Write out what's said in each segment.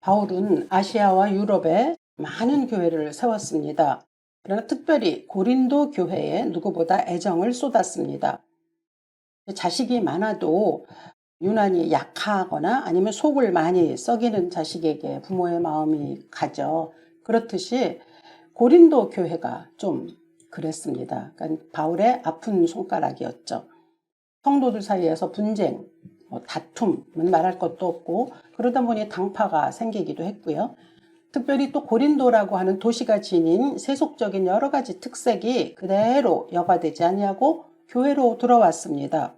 바울은 아시아와 유럽에 많은 교회를 세웠습니다. 그러나 특별히 고린도 교회에 누구보다 애정을 쏟았습니다. 자식이 많아도 유난히 약하거나 아니면 속을 많이 썩이는 자식에게 부모의 마음이 가죠. 그렇듯이 고린도 교회가 좀 그랬습니다. 그러니까 바울의 아픈 손가락이었죠. 성도들 사이에서 분쟁, 다툼은 말할 것도 없고 그러다 보니 당파가 생기기도 했고요. 특별히 또 고린도라고 하는 도시가 지닌 세속적인 여러 가지 특색이 그대로 여과되지 아니하고 교회로 들어왔습니다.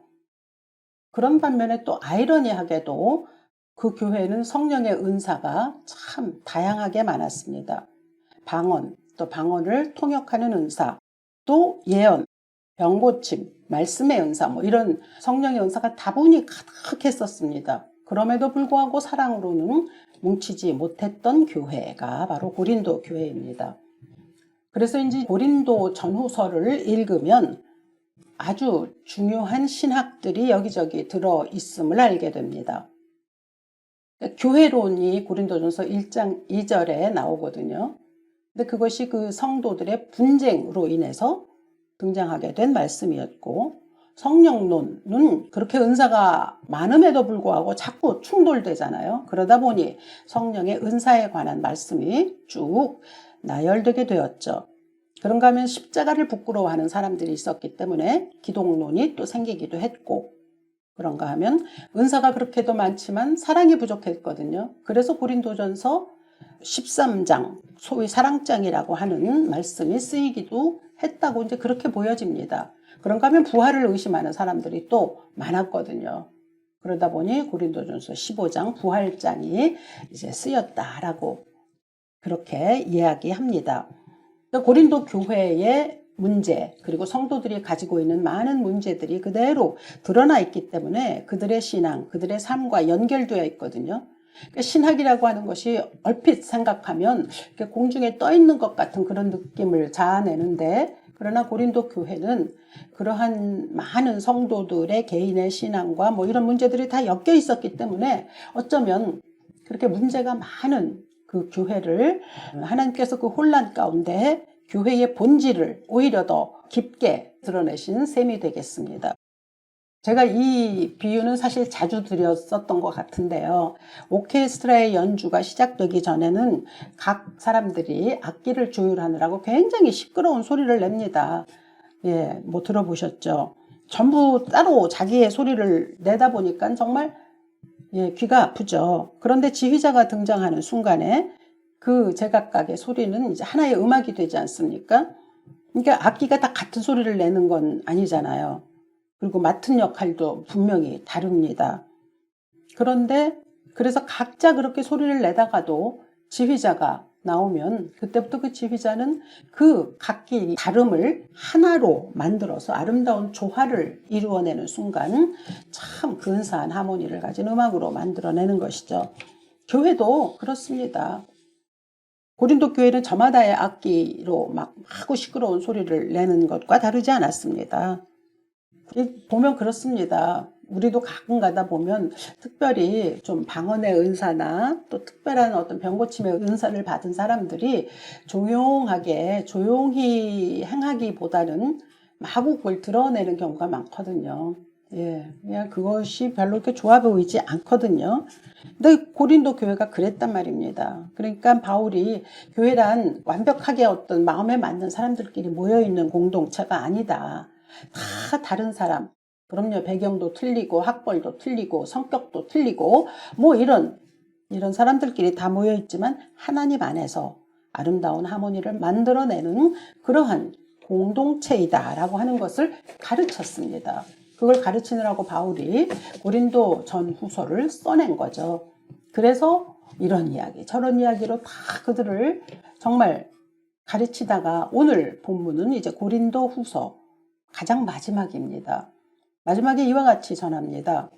그런 반면에 또 아이러니하게도 그 교회는 성령의 은사가 참 다양하게 많았습니다. 방언, 또 방언을 통역하는 은사, 또 예언, 병고침, 말씀의 은사, 이런 성령의 은사가 다분히 가득했었습니다. 그럼에도 불구하고 사랑으로는 뭉치지 못했던 교회가 바로 고린도 교회입니다. 그래서 이제 고린도 전후서를 읽으면 아주 중요한 신학들이 여기저기 들어 있음을 알게 됩니다. 교회론이 고린도전서 1장 2절에 나오거든요. 근데 그것이 그 성도들의 분쟁으로 인해서 등장하게 된 말씀이었고, 성령론은 그렇게 은사가 많음에도 불구하고 자꾸 충돌되잖아요. 그러다 보니 성령의 은사에 관한 말씀이 쭉 나열되게 되었죠. 그런가 하면 십자가를 부끄러워하는 사람들이 있었기 때문에 기독론이 또 생기기도 했고, 그런가 하면 은사가 그렇게도 많지만 사랑이 부족했거든요. 그래서 고린도전서 13장, 소위 사랑장이라고 하는 말씀이 쓰이기도 했다고 이제 그렇게 보여집니다. 그런가 하면 부활을 의심하는 사람들이 또 많았거든요. 그러다 보니 고린도전서 15장 부활장이 이제 쓰였다라고 그렇게 이야기합니다. 고린도 교회의 문제, 그리고 성도들이 가지고 있는 많은 문제들이 그대로 드러나 있기 때문에 그들의 신앙, 그들의 삶과 연결되어 있거든요. 그러니까 신학이라고 하는 것이 얼핏 생각하면 공중에 떠 있는 것 같은 그런 느낌을 자아내는데, 그러나 고린도 교회는 그러한 많은 성도들의 개인의 신앙과 이런 문제들이 다 엮여 있었기 때문에 어쩌면 그렇게 문제가 많은 그 교회를 하나님께서 그 혼란 가운데 교회의 본질을 오히려 더 깊게 드러내신 셈이 되겠습니다. 제가 이 비유는 사실 자주 드렸었던 것 같은데요. 오케스트라의 연주가 시작되기 전에는 각 사람들이 악기를 조율하느라고 굉장히 시끄러운 소리를 냅니다. 예, 들어보셨죠? 전부 따로 자기의 소리를 내다 보니까 정말 귀가 아프죠. 그런데 지휘자가 등장하는 순간에 그 제각각의 소리는 이제 하나의 음악이 되지 않습니까? 그러니까 악기가 다 같은 소리를 내는 건 아니잖아요. 그리고 맡은 역할도 분명히 다릅니다. 그런데 그래서 각자 그렇게 소리를 내다가도 지휘자가 나오면 그때부터 그 지휘자는 그 각기 다름을 하나로 만들어서 아름다운 조화를 이루어내는 순간 참 근사한 하모니를 가진 음악으로 만들어내는 것이죠. 교회도 그렇습니다. 고린도 교회는 저마다의 악기로 막 하고 시끄러운 소리를 내는 것과 다르지 않았습니다. 보면 그렇습니다. 우리도 가끔 가다 보면 특별히 좀 방언의 은사나 또 특별한 어떤 병고침의 은사를 받은 사람들이 조용하게 조용히 행하기보다는 마구 그걸 드러내는 경우가 많거든요. 예, 그냥 그것이 별로 그렇게 좋아 보이지 않거든요. 근데 고린도 교회가 그랬단 말입니다. 그러니까 바울이 교회란 완벽하게 어떤 마음에 맞는 사람들끼리 모여있는 공동체가 아니다. 다 다른 사람, 그럼요, 배경도 틀리고 학벌도 틀리고 성격도 틀리고 이런 사람들끼리 다 모여있지만 하나님 안에서 아름다운 하모니를 만들어내는 그러한 공동체이다 라고 하는 것을 가르쳤습니다. 그걸 가르치느라고 바울이 고린도 전후서를 써낸 거죠. 그래서 이런 이야기 저런 이야기로 다 그들을 정말 가르치다가 오늘 본문은 이제 고린도 후서 가장 마지막입니다. 마지막에 이와 같이 전합니다.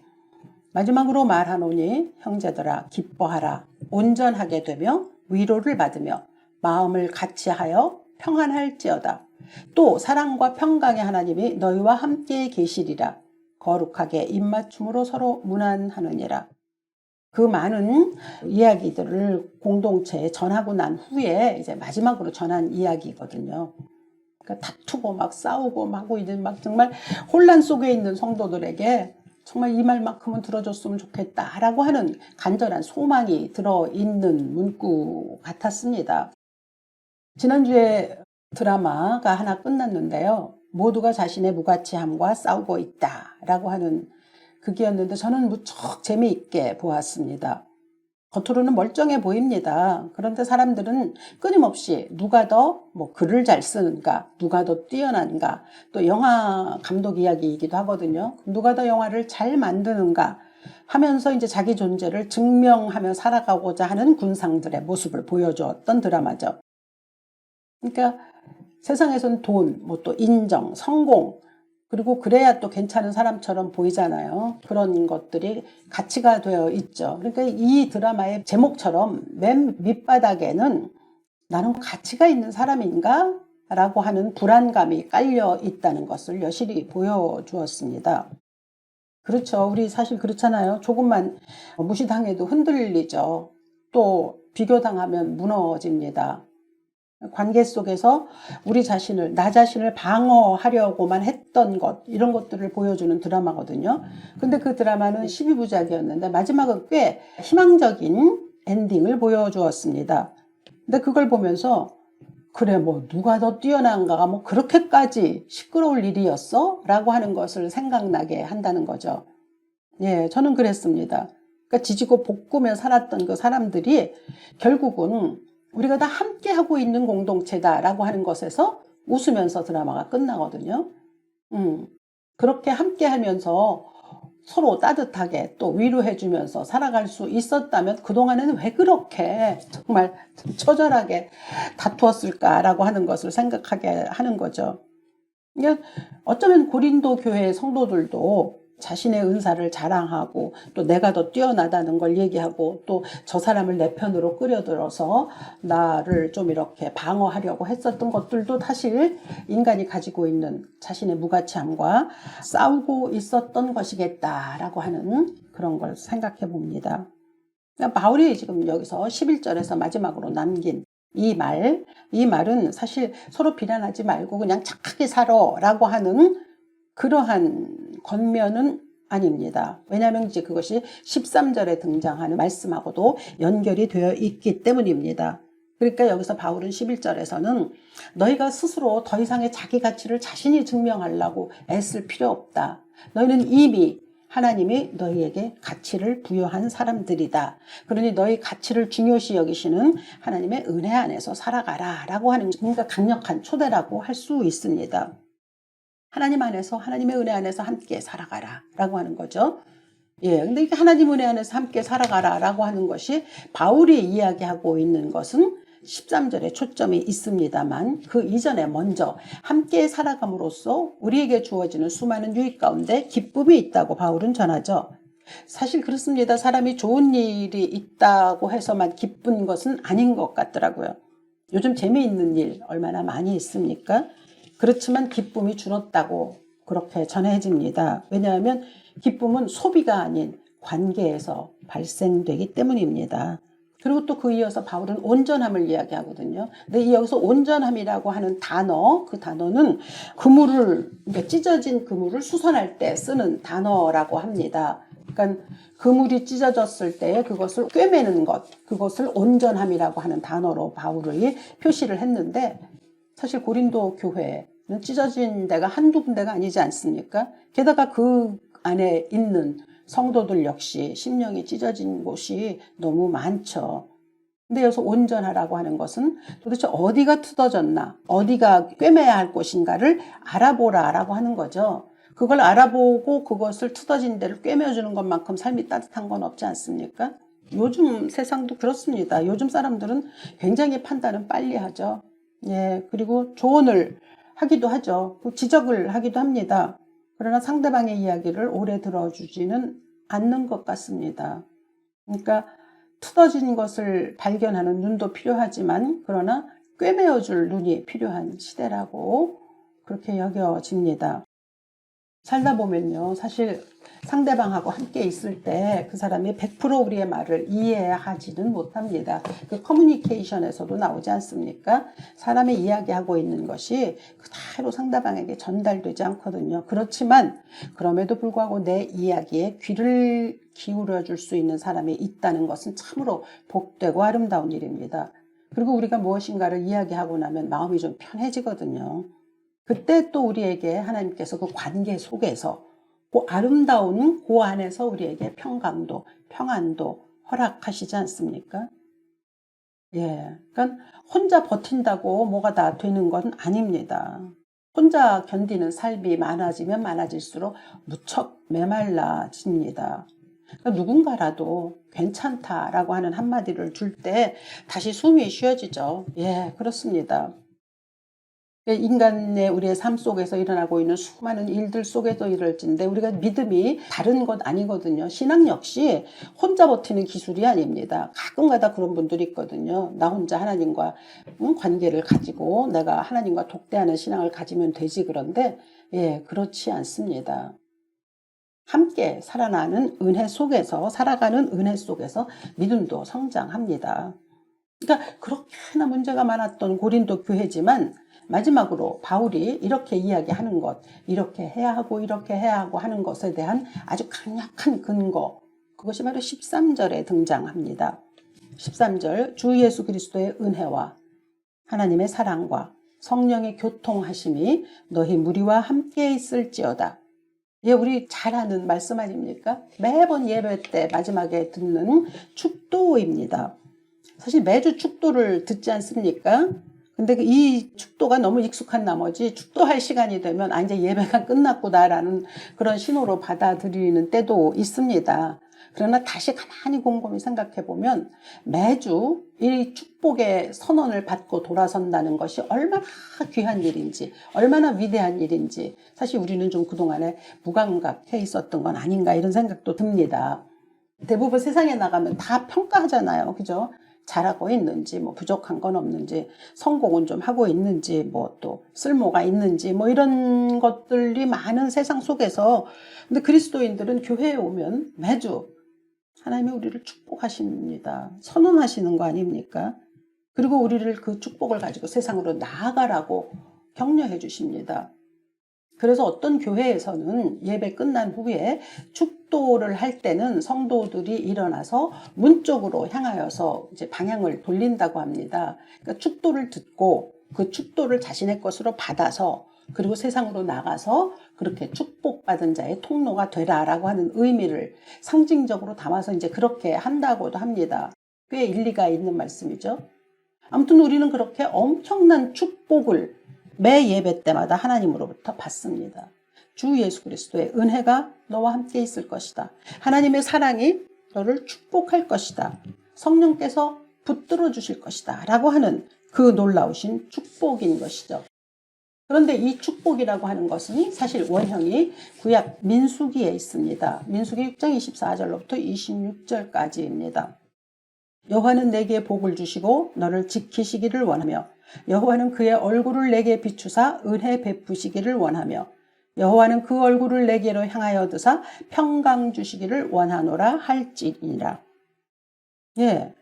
마지막으로 말하노니 형제들아 기뻐하라. 온전하게 되며 위로를 받으며 마음을 같이하여 평안할지어다. 또 사랑과 평강의 하나님이 너희와 함께 계시리라. 거룩하게 입맞춤으로 서로 문안하느니라. 그 많은 이야기들을 공동체에 전하고 난 후에 이제 마지막으로 전한 이야기거든요. 그러니까 다투고 막 싸우고 막 하고 이제 막 정말 혼란 속에 있는 성도들에게 정말 이 말만큼은 들어줬으면 좋겠다라고 하는 간절한 소망이 들어있는 문구 같았습니다. 지난주에 드라마가 하나 끝났는데요. 모두가 자신의 무가치함과 싸우고 있다라고 하는 극이었는데 저는 무척 재미있게 보았습니다. 겉으로는 멀쩡해 보입니다. 그런데 사람들은 끊임없이 누가 더 글을 잘 쓰는가, 누가 더 뛰어난가, 또 영화 감독 이야기이기도 하거든요. 누가 더 영화를 잘 만드는가 하면서 이제 자기 존재를 증명하며 살아가고자 하는 군상들의 모습을 보여주었던 드라마죠. 그러니까 세상에선 돈, 또 인정, 성공, 그리고 그래야 또 괜찮은 사람처럼 보이잖아요. 그런 것들이 가치가 되어 있죠. 그러니까 이 드라마의 제목처럼 맨 밑바닥에는 나는 가치가 있는 사람인가? 라고 하는 불안감이 깔려 있다는 것을 여실히 보여주었습니다. 그렇죠. 우리 사실 그렇잖아요. 조금만 무시당해도 흔들리죠. 또 비교당하면 무너집니다. 관계 속에서 우리 자신을, 나 자신을 방어하려고만 했던 것, 이런 것들을 보여주는 드라마거든요. 근데 그 드라마는 12부작이었는데 마지막은 꽤 희망적인 엔딩을 보여주었습니다. 근데 그걸 보면서 그래 누가 더 뛰어난가가 그렇게까지 시끄러울 일이었어? 라고 하는 것을 생각나게 한다는 거죠. 예, 저는 그랬습니다. 그러니까 지지고 볶으며 살았던 그 사람들이 결국은 우리가 다 함께 하고 있는 공동체다라고 하는 것에서 웃으면서 드라마가 끝나거든요. 그렇게 함께 하면서 서로 따뜻하게 또 위로해주면서 살아갈 수 있었다면 그동안에는 왜 그렇게 정말 처절하게 다투었을까라고 하는 것을 생각하게 하는 거죠. 그러니까 어쩌면 고린도 교회 성도들도 자신의 은사를 자랑하고 또 내가 더 뛰어나다는 걸 얘기하고 또 저 사람을 내 편으로 끌어들어서 나를 좀 이렇게 방어하려고 했었던 것들도 사실 인간이 가지고 있는 자신의 무가치함과 싸우고 있었던 것이겠다라고 하는 그런 걸 생각해 봅니다. 바울이 지금 여기서 11절에서 마지막으로 남긴 이 말은 사실 서로 비난하지 말고 그냥 착하게 살아라고 하는 그러한 권면은 아닙니다. 왜냐하면 이제 그것이 13절에 등장하는 말씀하고도 연결이 되어 있기 때문입니다. 그러니까 여기서 바울은 11절에서는 너희가 스스로 더 이상의 자기 가치를 자신이 증명하려고 애쓸 필요 없다. 너희는 이미 하나님이 너희에게 가치를 부여한 사람들이다. 그러니 너희 가치를 중요시 여기시는 하나님의 은혜 안에서 살아가라 라고 하는 뭔가 강력한 초대라고 할 수 있습니다. 하나님 안에서, 하나님의 은혜 안에서 함께 살아가라 라고 하는 거죠. 예, 근데 이게 하나님 은혜 안에서 함께 살아가라 라고 하는 것이 바울이 이야기하고 있는 것은 13절에 초점이 있습니다만 그 이전에 먼저 함께 살아감으로써 우리에게 주어지는 수많은 유익 가운데 기쁨이 있다고 바울은 전하죠. 사실 그렇습니다. 사람이 좋은 일이 있다고 해서만 기쁜 것은 아닌 것 같더라고요. 요즘 재미있는 일 얼마나 많이 있습니까? 그렇지만 기쁨이 줄었다고 그렇게 전해집니다. 왜냐하면 기쁨은 소비가 아닌 관계에서 발생되기 때문입니다. 그리고 또 그 이어서 바울은 온전함을 이야기하거든요. 근데 여기서 온전함이라고 하는 단어, 그 단어는 그물을, 그러니까 찢어진 그물을 수선할 때 쓰는 단어라고 합니다. 그러니까 그물이 찢어졌을 때 그것을 꿰매는 것, 그것을 온전함이라고 하는 단어로 바울이 표시를 했는데 사실 고린도 교회는 찢어진 데가 한두 군데가 아니지 않습니까? 게다가 그 안에 있는 성도들 역시 심령이 찢어진 곳이 너무 많죠. 근데 여기서 온전하라고 하는 것은 도대체 어디가 뜯어졌나, 어디가 꿰매야 할 곳인가를 알아보라라고 하는 거죠. 그걸 알아보고 그것을 뜯어진 데를 꿰매주는 것만큼 삶이 따뜻한 건 없지 않습니까? 요즘 세상도 그렇습니다. 요즘 사람들은 굉장히 판단은 빨리 하죠. 예, 그리고 조언을 하기도 하죠. 지적을 하기도 합니다. 그러나 상대방의 이야기를 오래 들어주지는 않는 것 같습니다. 그러니까 뜯어진 것을 발견하는 눈도 필요하지만 그러나 꿰매어줄 눈이 필요한 시대라고 그렇게 여겨집니다. 살다 보면요. 사실 상대방하고 함께 있을 때 그 사람이 100% 우리의 말을 이해하지는 못합니다. 그 커뮤니케이션에서도 나오지 않습니까? 사람이 이야기하고 있는 것이 그대로 상대방에게 전달되지 않거든요. 그렇지만 그럼에도 불구하고 내 이야기에 귀를 기울여 줄 수 있는 사람이 있다는 것은 참으로 복되고 아름다운 일입니다. 그리고 우리가 무엇인가를 이야기하고 나면 마음이 좀 편해지거든요. 그때 또 우리에게 하나님께서 그 관계 속에서 그 아름다운 그 안에서 우리에게 평강도 평안도 허락하시지 않습니까? 예, 그러니까 혼자 버틴다고 뭐가 다 되는 건 아닙니다. 혼자 견디는 삶이 많아지면 많아질수록 무척 메말라집니다. 그러니까 누군가라도 괜찮다라고 하는 한마디를 줄 때 다시 숨이 쉬어지죠. 예, 그렇습니다. 인간의 우리의 삶 속에서 일어나고 있는 수많은 일들 속에도 이럴진데 우리가 믿음이 다른 것 아니거든요. 신앙 역시 혼자 버티는 기술이 아닙니다. 가끔가다 그런 분들이 있거든요. 나 혼자 하나님과 관계를 가지고 내가 하나님과 독대하는 신앙을 가지면 되지. 그런데 예, 그렇지 않습니다. 함께 살아가는 은혜 속에서 믿음도 성장합니다. 그러니까 그렇게나 문제가 많았던 고린도 교회지만 마지막으로 바울이 이렇게 이야기하는 것, 이렇게 해야 하고 하는 것에 대한 아주 강력한 근거, 그것이 바로 13절에 등장합니다. 13절, 주 예수 그리스도의 은혜와 하나님의 사랑과 성령의 교통하심이 너희 무리와 함께 있을지어다. 예, 우리 잘 아는 말씀 아닙니까? 매번 예배 때 마지막에 듣는 축도입니다. 사실 매주 축도를 듣지 않습니까? 근데 이 축도가 너무 익숙한 나머지 축도할 시간이 되면 이제 예배가 끝났구나라는 그런 신호로 받아들이는 때도 있습니다. 그러나 다시 가만히 곰곰이 생각해 보면 매주 이 축복의 선언을 받고 돌아선다는 것이 얼마나 귀한 일인지, 얼마나 위대한 일인지 사실 우리는 좀 그동안에 무감각해 있었던 건 아닌가 이런 생각도 듭니다. 대부분 세상에 나가면 다 평가하잖아요. 그죠? 잘하고 있는지, 뭐 부족한 건 없는지, 성공은 좀 하고 있는지, 뭐 또 쓸모가 있는지, 뭐 이런 것들이 많은 세상 속에서 근데 그리스도인들은 교회에 오면 매주 하나님이 우리를 축복하십니다. 선언하시는 거 아닙니까? 그리고 우리를 그 축복을 가지고 세상으로 나아가라고 격려해 주십니다. 그래서 어떤 교회에서는 예배 끝난 후에 축도를 할 때는 성도들이 일어나서 문 쪽으로 향하여서 이제 방향을 돌린다고 합니다. 그러니까 축도를 듣고 그 축도를 자신의 것으로 받아서 그리고 세상으로 나가서 그렇게 축복받은 자의 통로가 되라라고 하는 의미를 상징적으로 담아서 이제 그렇게 한다고도 합니다. 꽤 일리가 있는 말씀이죠. 아무튼 우리는 그렇게 엄청난 축복을 매 예배 때마다 하나님으로부터 받습니다. 주 예수 그리스도의 은혜가 너와 함께 있을 것이다. 하나님의 사랑이 너를 축복할 것이다. 성령께서 붙들어 주실 것이다. 라고 하는 그 놀라우신 축복인 것이죠. 그런데 이 축복이라고 하는 것은 사실 원형이 구약 민수기에 있습니다. 민수기 6장 24절로부터 26절까지입니다. 여호와는 내게 복을 주시고 너를 지키시기를 원하며 여호와는 그의 얼굴을 내게 비추사 은혜 베푸시기를 원하며 여호와는 그 얼굴을 내게로 향하여 드사 평강 주시기를 원하노라 할지니라. 예,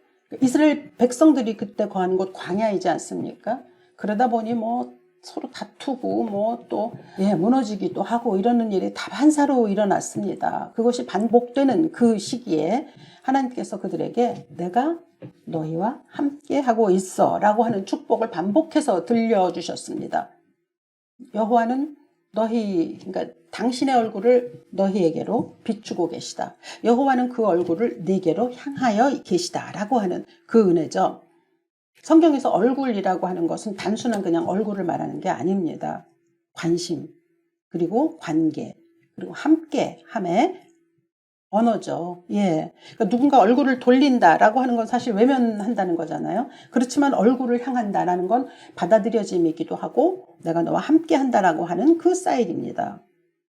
이스라엘 백성들이 그때 거한 곳 광야이지 않습니까? 그러다 보니 뭐 서로 다투고 뭐 또 무너지기도 하고 이러는 일이 다반사로 일어났습니다. 그것이 반복되는 그 시기에 하나님께서 그들에게 내가 너희와 함께 하고 있어 라고 하는 축복을 반복해서 들려주셨습니다. 여호와는 그러니까 당신의 얼굴을 너희에게로 비추고 계시다. 여호와는 그 얼굴을 네게로 향하여 계시다 라고 하는 그 은혜죠. 성경에서 얼굴이라고 하는 것은 단순한 그냥 얼굴을 말하는 게 아닙니다. 관심, 그리고 관계, 그리고 함께 함의 언어죠. 예. 그러니까 누군가 얼굴을 돌린다라고 하는 건 사실 외면한다는 거잖아요. 그렇지만 얼굴을 향한다라는 건 받아들여짐이기도 하고 내가 너와 함께 한다라고 하는 그 사인입니다.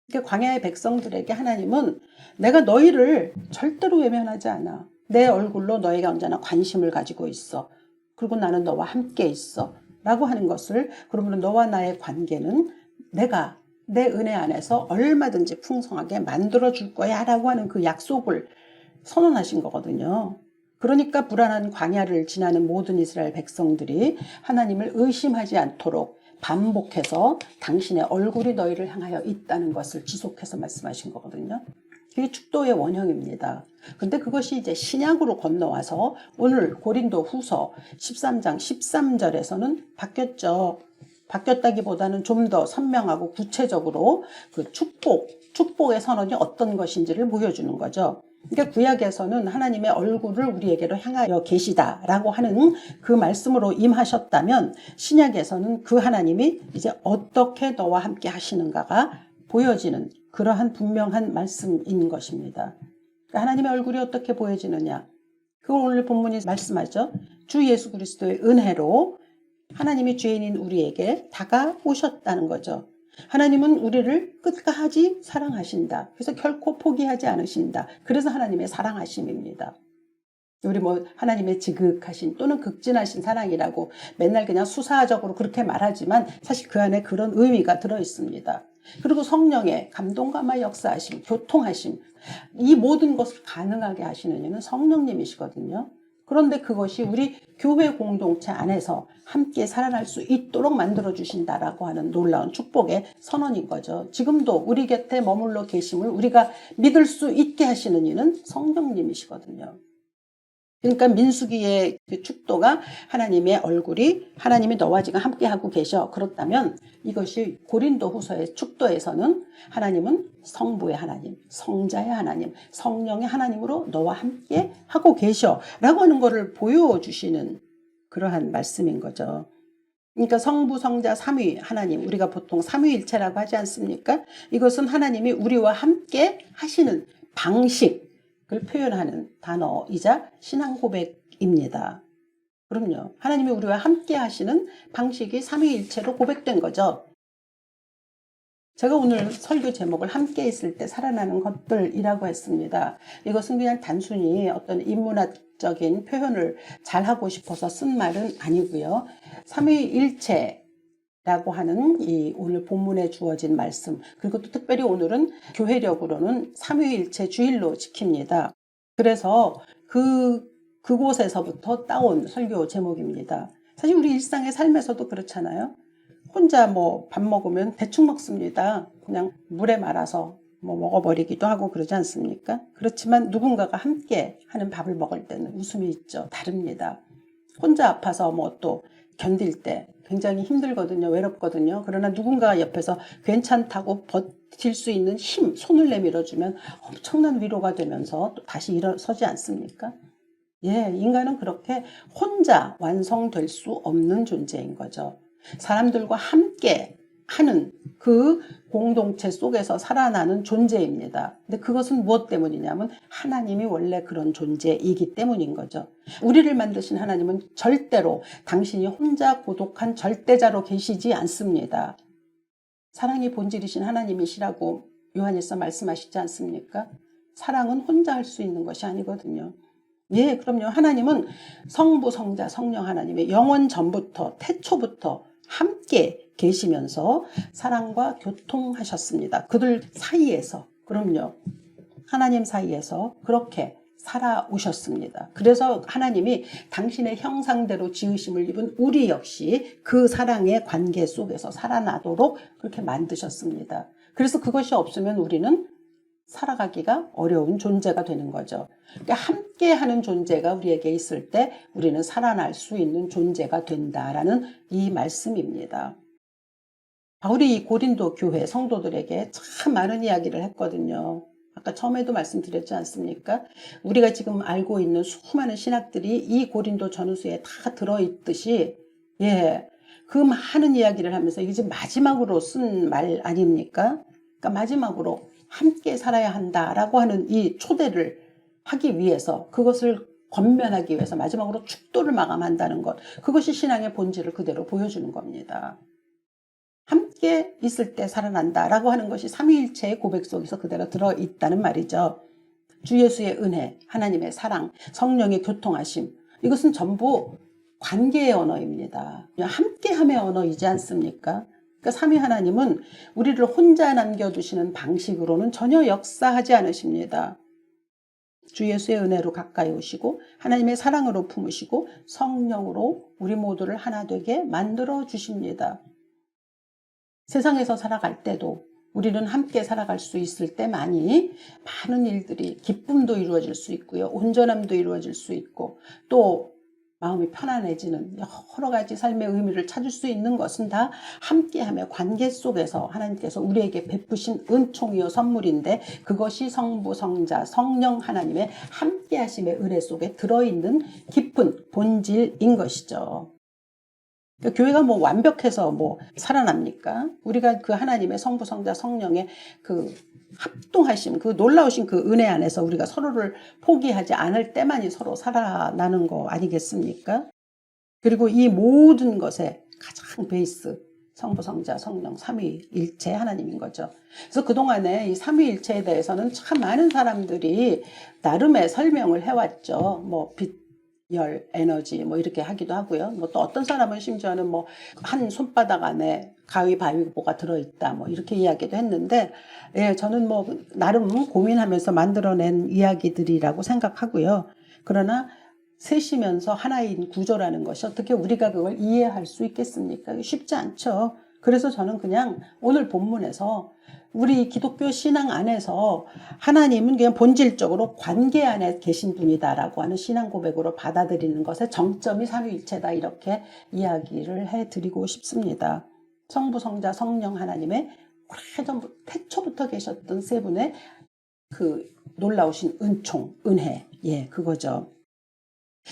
그러니까 광야의 백성들에게 하나님은 내가 너희를 절대로 외면하지 않아. 내 얼굴로 너희가 언제나 관심을 가지고 있어. 그리고 나는 너와 함께 있어. 라고 하는 것을 그러면 너와 나의 관계는 내가 내 은혜 안에서 얼마든지 풍성하게 만들어줄 거야 라고 하는 그 약속을 선언하신 거거든요. 그러니까 불안한 광야를 지나는 모든 이스라엘 백성들이 하나님을 의심하지 않도록 반복해서 당신의 얼굴이 너희를 향하여 있다는 것을 지속해서 말씀하신 거거든요. 그게 축도의 원형입니다. 근데 그것이 이제 신약으로 건너와서 오늘 고린도 후서 13장 13절에서는 바뀌었죠. 바뀌었다기보다는 좀 더 선명하고 구체적으로 그 축복의 선언이 어떤 것인지를 보여주는 거죠. 그러니까 구약에서는 하나님의 얼굴을 우리에게로 향하여 계시다라고 하는 그 말씀으로 임하셨다면 신약에서는 그 하나님이 이제 어떻게 너와 함께 하시는가가 보여지는 그러한 분명한 말씀인 것입니다. 그러니까 하나님의 얼굴이 어떻게 보여지느냐? 그걸 오늘 본문이 말씀하죠. 주 예수 그리스도의 은혜로 하나님이 죄인인 우리에게 다가오셨다는 거죠. 하나님은 우리를 끝까지 사랑하신다. 그래서 결코 포기하지 않으신다. 그래서 하나님의 사랑하심입니다. 우리 하나님의 지극하신 또는 극진하신 사랑이라고 맨날 그냥 수사적으로 그렇게 말하지만 사실 그 안에 그런 의미가 들어 있습니다. 그리고 성령의 감동감화 역사하심, 교통하심, 이 모든 것을 가능하게 하시는 이는 성령님이시거든요. 그런데 그것이 우리 교회 공동체 안에서 함께 살아날 수 있도록 만들어주신다라고 하는 놀라운 축복의 선언인 거죠. 지금도 우리 곁에 머물러 계심을 우리가 믿을 수 있게 하시는 이는 성령님이시거든요. 그러니까 민수기의 그 축도가 하나님의 얼굴이 하나님이 너와 지금 함께하고 계셔. 그렇다면 이것이 고린도 후서의 축도에서는 하나님은 성부의 하나님, 성자의 하나님, 성령의 하나님으로 너와 함께 하고 계셔 라고 하는 것을 보여주시는 그러한 말씀인 거죠. 그러니까 성부, 성자, 삼위 하나님, 우리가 보통 삼위일체라고 하지 않습니까? 이것은 하나님이 우리와 함께 하시는 방식, 을 표현하는 단어이자 신앙 고백입니다. 그럼요. 하나님이 우리와 함께 하시는 방식이 삼위일체로 고백된 거죠. 제가 오늘 설교 제목을 함께 있을 때 살아나는 것들이라고 했습니다. 이것은 그냥 단순히 어떤 인문학적인 표현을 잘하고 싶어서 쓴 말은 아니고요. 삼위일체 라고 하는 이 오늘 본문에 주어진 말씀, 그리고 또 특별히 오늘은 교회력으로는 삼위일체 주일로 지킵니다. 그래서 그곳에서부터 따온 설교 제목입니다. 사실 우리 일상의 삶에서도 그렇잖아요. 혼자 밥 먹으면 대충 먹습니다. 그냥 물에 말아서 먹어버리기도 하고 그러지 않습니까? 그렇지만 누군가가 함께 하는 밥을 먹을 때는 웃음이 있죠. 다릅니다. 혼자 아파서 또 견딜 때 굉장히 힘들거든요. 외롭거든요. 그러나 누군가 옆에서 괜찮다고 버틸 수 있는 힘, 손을 내밀어주면 엄청난 위로가 되면서 또 다시 일어서지 않습니까? 예, 인간은 그렇게 혼자 완성될 수 없는 존재인 거죠. 사람들과 함께 하는 그 공동체 속에서 살아나는 존재입니다. 근데 그것은 무엇 때문이냐면 하나님이 원래 그런 존재이기 때문인 거죠. 우리를 만드신 하나님은 절대로 당신이 혼자 고독한 절대자로 계시지 않습니다. 사랑이 본질이신 하나님이시라고 요한일서 말씀하시지 않습니까? 사랑은 혼자 할 수 있는 것이 아니거든요. 예, 그럼요. 하나님은 성부, 성자, 성령 하나님의 영원 전부터 태초부터 함께 계시면서 사랑과 교통하셨습니다. 그들 사이에서, 그럼요. 하나님 사이에서 그렇게 살아오셨습니다. 그래서 하나님이 당신의 형상대로 지으심을 입은 우리 역시 그 사랑의 관계 속에서 살아나도록 그렇게 만드셨습니다. 그래서 그것이 없으면 우리는 살아가기가 어려운 존재가 되는 거죠. 그러니까 함께하는 존재가 우리에게 있을 때 우리는 살아날 수 있는 존재가 된다라는 이 말씀입니다. 바울이 이 고린도 교회 성도들에게 참 많은 이야기를 했거든요. 아까 처음에도 말씀드렸지 않습니까? 우리가 지금 알고 있는 수많은 신학들이 이 고린도 전후서에 다 들어있듯이 그 많은 이야기를 하면서 이게 지금 마지막으로 쓴 말 아닙니까? 그러니까 마지막으로 함께 살아야 한다라고 하는 이 초대를 하기 위해서 그것을 권면하기 위해서 마지막으로 축도를 마감한다는 것. 그것이 신앙의 본질을 그대로 보여주는 겁니다. 함께 있을 때 살아난다라고 하는 것이 삼위일체의 고백 속에서 그대로 들어있다는 말이죠. 주 예수의 은혜, 하나님의 사랑, 성령의 교통하심. 이것은 전부 관계의 언어입니다. 함께함의 언어이지 않습니까? 그러니까 삼위 하나님은 우리를 혼자 남겨두시는 방식으로는 전혀 역사하지 않으십니다. 주 예수의 은혜로 가까이 오시고 하나님의 사랑으로 품으시고 성령으로 우리 모두를 하나 되게 만들어 주십니다. 세상에서 살아갈 때도 우리는 함께 살아갈 수 있을 때만이 많은 일들이 기쁨도 이루어질 수 있고요. 온전함도 이루어질 수 있고 또 마음이 편안해지는 여러 가지 삶의 의미를 찾을 수 있는 것은 다 함께하며 관계 속에서 하나님께서 우리에게 베푸신 은총이요 선물인데 그것이 성부, 성자, 성령 하나님의 함께하심의 은혜 속에 들어있는 깊은 본질인 것이죠. 그러니까 교회가 뭐 완벽해서 뭐 살아납니까? 우리가 그 하나님의 성부, 성자, 성령의 그 합동하심, 그 놀라우신 그 은혜 안에서 우리가 서로를 포기하지 않을 때만이 서로 살아나는 거 아니겠습니까? 그리고 이 모든 것의 가장 베이스, 성부, 성자, 성령, 삼위일체 하나님인 거죠. 그래서 그동안에 이 삼위일체에 대해서는 참 많은 사람들이 나름의 설명을 해왔죠. 뭐 빛, 열, 에너지 뭐 이렇게 하기도 하고요. 뭐 또 어떤 사람은 심지어는 뭐 한 손바닥 안에 가위바위보가 들어있다 뭐 이렇게 이야기도 했는데 예, 저는 뭐 나름 고민하면서 만들어낸 이야기들이라고 생각하고요. 그러나 셋이면서 하나인 구조라는 것이 어떻게 우리가 그걸 이해할 수 있겠습니까? 쉽지 않죠. 그래서 저는 그냥 오늘 본문에서 우리 기독교 신앙 안에서 하나님은 그냥 본질적으로 관계 안에 계신 분이다라고 하는 신앙 고백으로 받아들이는 것의 정점이 삼위일체다 이렇게 이야기를 해드리고 싶습니다. 성부, 성자, 성령 하나님의 오래전 태초부터 계셨던 세 분의 그 놀라우신 은총, 은혜, 예, 그거죠.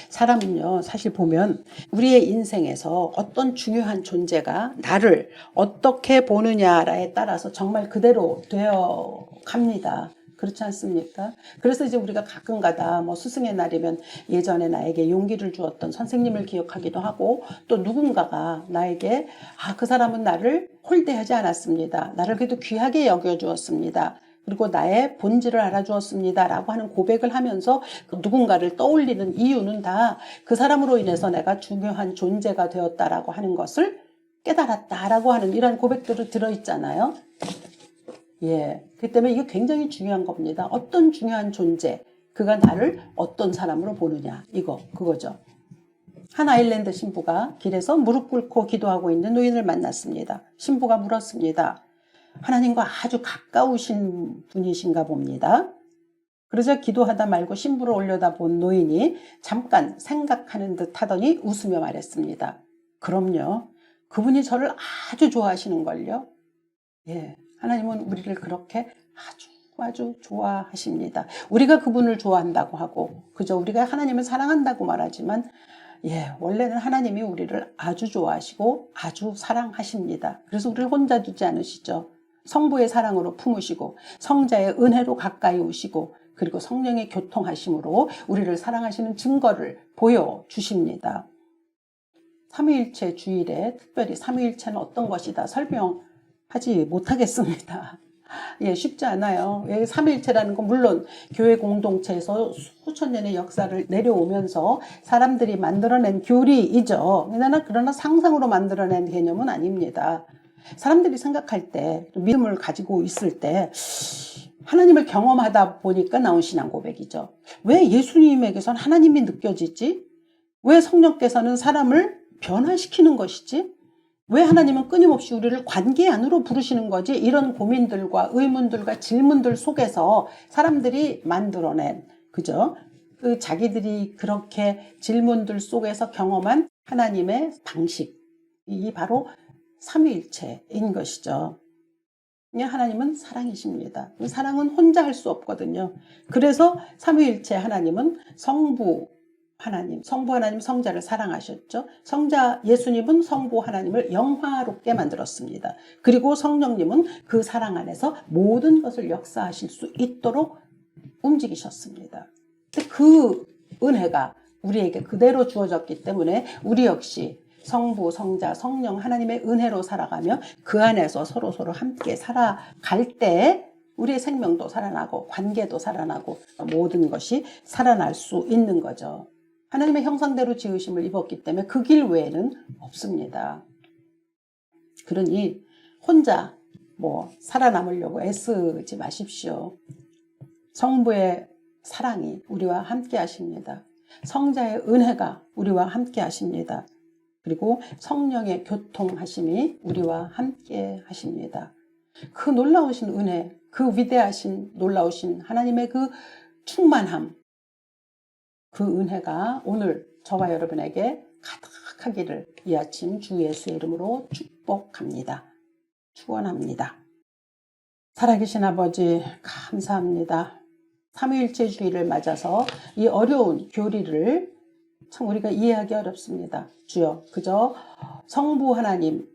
사람은요, 사실 보면 우리의 인생에서 어떤 중요한 존재가 나를 어떻게 보느냐에 따라서 정말 그대로 되어 갑니다. 그렇지 않습니까? 그래서 이제 우리가 가끔가다 뭐 스승의 날이면 예전에 나에게 용기를 주었던 선생님을 기억하기도 하고 또 누군가가 나에게 그 사람은 나를 홀대하지 않았습니다. 나를 그래도 귀하게 여겨주었습니다. 그리고 나의 본질을 알아주었습니다 라고 하는 고백을 하면서 누군가를 떠올리는 이유는 다 그 사람으로 인해서 내가 중요한 존재가 되었다라고 하는 것을 깨달았다라고 하는 이런 고백들이 들어있잖아요. 예, 그렇기 때문에 이게 굉장히 중요한 겁니다. 어떤 중요한 존재, 그가 나를 어떤 사람으로 보느냐, 그거죠. 한 아일랜드 신부가 길에서 무릎 꿇고 기도하고 있는 노인을 만났습니다. 신부가 물었습니다. 하나님과 아주 가까우신 분이신가 봅니다. 그러자 기도하다 말고 신부를 올려다본 노인이 잠깐 생각하는 듯 하더니 웃으며 말했습니다. 그럼요. 그분이 저를 아주 좋아하시는걸요. 예, 하나님은 우리를 그렇게 아주 좋아하십니다. 우리가 그분을 좋아한다고 하고 그저 우리가 하나님을 사랑한다고 말하지만 예, 원래는 하나님이 우리를 아주 좋아하시고 아주 사랑하십니다. 그래서 우리를 혼자 두지 않으시죠. 성부의 사랑으로 품으시고 성자의 은혜로 가까이 오시고 그리고 성령의 교통하심으로 우리를 사랑하시는 증거를 보여주십니다. 삼위일체 주일에 특별히 삼위일체는 어떤 것이다 설명하지 못하겠습니다. 예, 쉽지 않아요. 삼위일체라는 건 물론 교회 공동체에서 수천 년의 역사를 내려오면서 사람들이 만들어낸 교리이죠. 그러나 상상으로 만들어낸 개념은 아닙니다. 사람들이 생각할 때 믿음을 가지고 있을 때 하나님을 경험하다 보니까 나온 신앙 고백이죠. 왜 예수님에게선 하나님이 느껴지지? 왜 성령께서는 사람을 변화시키는 것이지? 왜 하나님은 끊임없이 우리를 관계 안으로 부르시는 거지? 이런 고민들과 의문들과 질문들 속에서 사람들이 만들어낸, 그죠? 그 자기들이 그렇게 질문들 속에서 경험한 하나님의 방식이 바로 삼위일체인 것이죠. 하나님은 사랑이십니다. 사랑은 혼자 할 수 없거든요. 그래서 삼위일체 하나님은 성부 하나님, 성자를 사랑하셨죠. 성자 예수님은 성부 하나님을 영화롭게 만들었습니다. 그리고 성령님은 그 사랑 안에서 모든 것을 역사하실 수 있도록 움직이셨습니다. 그 은혜가 우리에게 그대로 주어졌기 때문에 우리 역시 성부, 성자, 성령 하나님의 은혜로 살아가며 그 안에서 서로 함께 살아갈 때 우리의 생명도 살아나고 관계도 살아나고 모든 것이 살아날 수 있는 거죠. 하나님의 형상대로 지으심을 입었기 때문에 그 길 외에는 없습니다. 그러니 혼자 살아남으려고 애쓰지 마십시오. 성부의 사랑이 우리와 함께 하십니다. 성자의 은혜가 우리와 함께 하십니다. 그리고 성령의 교통하심이 우리와 함께 하십니다. 그 놀라우신 은혜, 그 위대하신 놀라우신 하나님의 그 충만함, 그 은혜가 오늘 저와 여러분에게 가득하기를 이 아침 주 예수의 이름으로 축복합니다. 축원합니다. 살아계신 아버지 감사합니다. 삼위일체 주일을 맞아서 이 어려운 교리를 참 우리가 이해하기 어렵습니다. 주여, 그저 성부 하나님의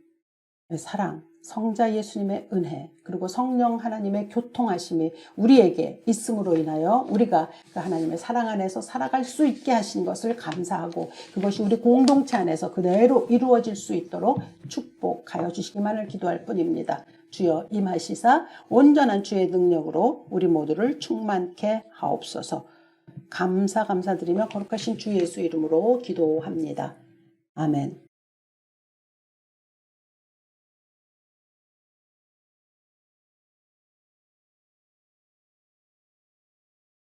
사랑, 성자 예수님의 은혜, 그리고 성령 하나님의 교통하심이 우리에게 있음으로 인하여 우리가 그 하나님의 사랑 안에서 살아갈 수 있게 하신 것을 감사하고, 그것이 우리 공동체 안에서 그대로 이루어질 수 있도록 축복하여 주시기만을 기도할 뿐입니다. 주여, 임하시사 온전한 주의 능력으로 우리 모두를 충만케 하옵소서. 감사드리며 거룩하신 주 예수 이름으로 기도합니다. 아멘.